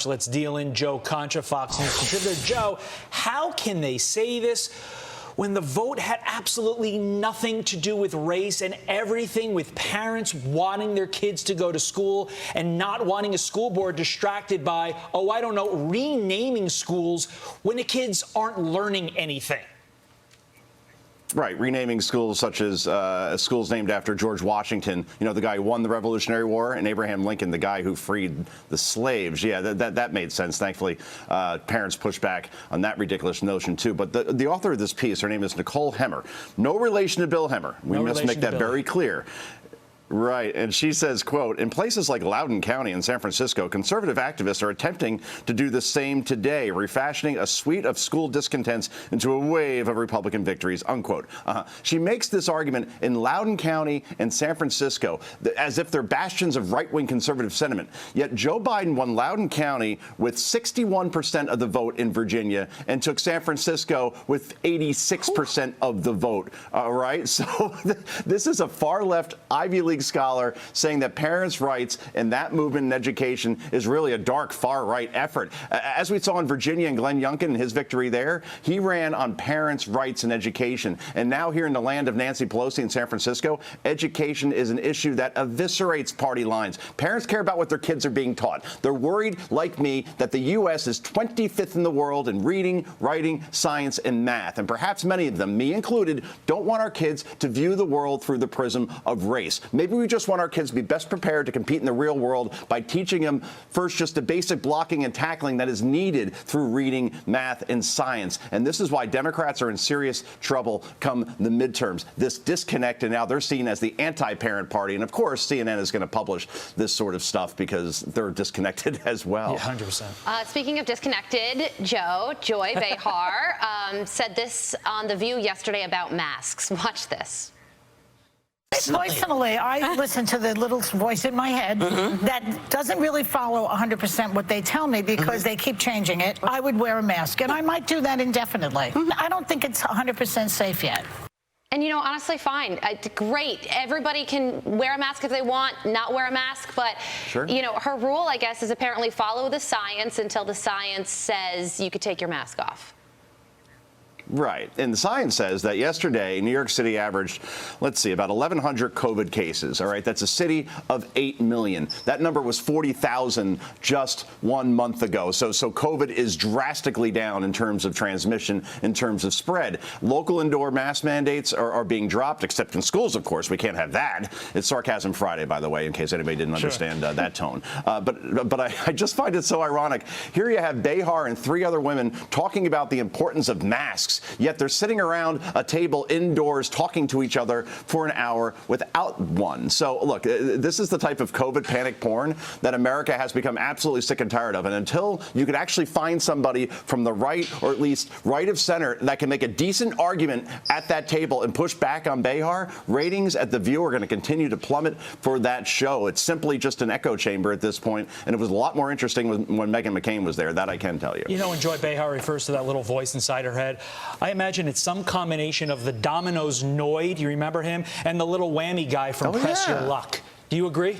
Let's deal in Joe Concha, Fox News contributor. Joe, how can they say this when the vote had absolutely nothing to do with race and everything with parents wanting their kids to go to school and not wanting a school board distracted by, oh, I don't know, renaming schools when the kids aren't learning anything? Right, renaming schools such as schools named after George Washington, you know, the guy who won the Revolutionary War, and Abraham Lincoln, the guy who freed the slaves. Yeah, that made sense. Thankfully, parents pushed back on that ridiculous notion, too. But the author of this piece, her name is Nicole Hemmer. No relation to Bill Hemmer. We must make that very clear. Right. And she says, quote, in places like Loudoun County in San Francisco, conservative activists are attempting to do the same today, refashioning a suite of school discontents into a wave of Republican victories, unquote. She makes this argument in Loudoun County and San Francisco as if they're bastions of right-wing conservative sentiment. Yet Joe Biden won Loudoun County with 61% of the vote in Virginia and took San Francisco with 86% of the vote. All right. So this is a far-left Ivy League scholar saying that parents' rights and that movement in education is really a dark far-right effort. As we saw in Virginia and Glenn Youngkin and his victory there, he ran on parents' rights and education. And now here in the land of Nancy Pelosi in San Francisco, education is an issue that eviscerates party lines. Parents care about what their kids are being taught. They're worried, like me, that the U.S. is 25th in the world in reading, writing, science, and math. And perhaps many of them, me included, don't want our kids to view the world through the prism of race. Maybe we just want our kids to be best prepared to compete in the real world by teaching them first just the basic blocking and tackling that is needed through reading, math, and science. And this is why Democrats are in serious trouble come the midterms. This disconnect, and now they're seen as the anti-parent party. And of course, CNN is going to publish this sort of stuff because they're disconnected as well. Yeah, 100%. Speaking of disconnected, Joy Behar said this on The View yesterday about masks. Watch this. Personally, I listen to the little voice in my head that doesn't really follow 100% what they tell me because they keep changing it. I would wear a mask, and I might do that indefinitely. I don't think it's 100% safe yet. And, you know, honestly, fine. Great. Everybody can wear a mask if they want, not wear a mask. But, you know, her rule, I guess, is apparently follow the science until the science says you could take your mask off. Right. And the science says that yesterday, New York City averaged, let's see, about 1,100 COVID cases. All right. That's a city of 8 million. That number was 40,000 just 1 month ago. So COVID is drastically down in terms of transmission, in terms of spread. Local indoor mask mandates are being dropped, except in schools, of course. We can't have that. It's Sarcasm Friday, by the way, in case anybody didn't understand that tone. But I just find it so ironic. Here you have Behar and 3 other women talking about the importance of masks. Yet they're sitting around a table indoors talking to each other for an hour without one. So, look, this is the type of COVID panic porn that America has become absolutely sick and tired of. And until you could actually find somebody from the right, or at least right of center, that can make a decent argument at that table and push back on Behar, ratings at The View are going to continue to plummet for that show. It's simply just an echo chamber at this point. And it was a lot more interesting when Meghan McCain was there. That I can tell you. You know, when Joy Behar refers to that little voice inside her head, I imagine it's some combination of the Domino's Noid, you remember him, and the little whammy guy from Press Your Luck. Do you agree?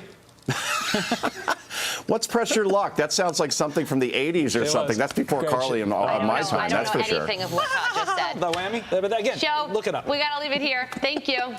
What's Press Your Luck? That sounds like something from the 80s or something. That's before Carly and my time, that's for sure. I don't know anything of what Todd just said. The whammy? But again, Joe, look it up. We got to leave it here. Thank you.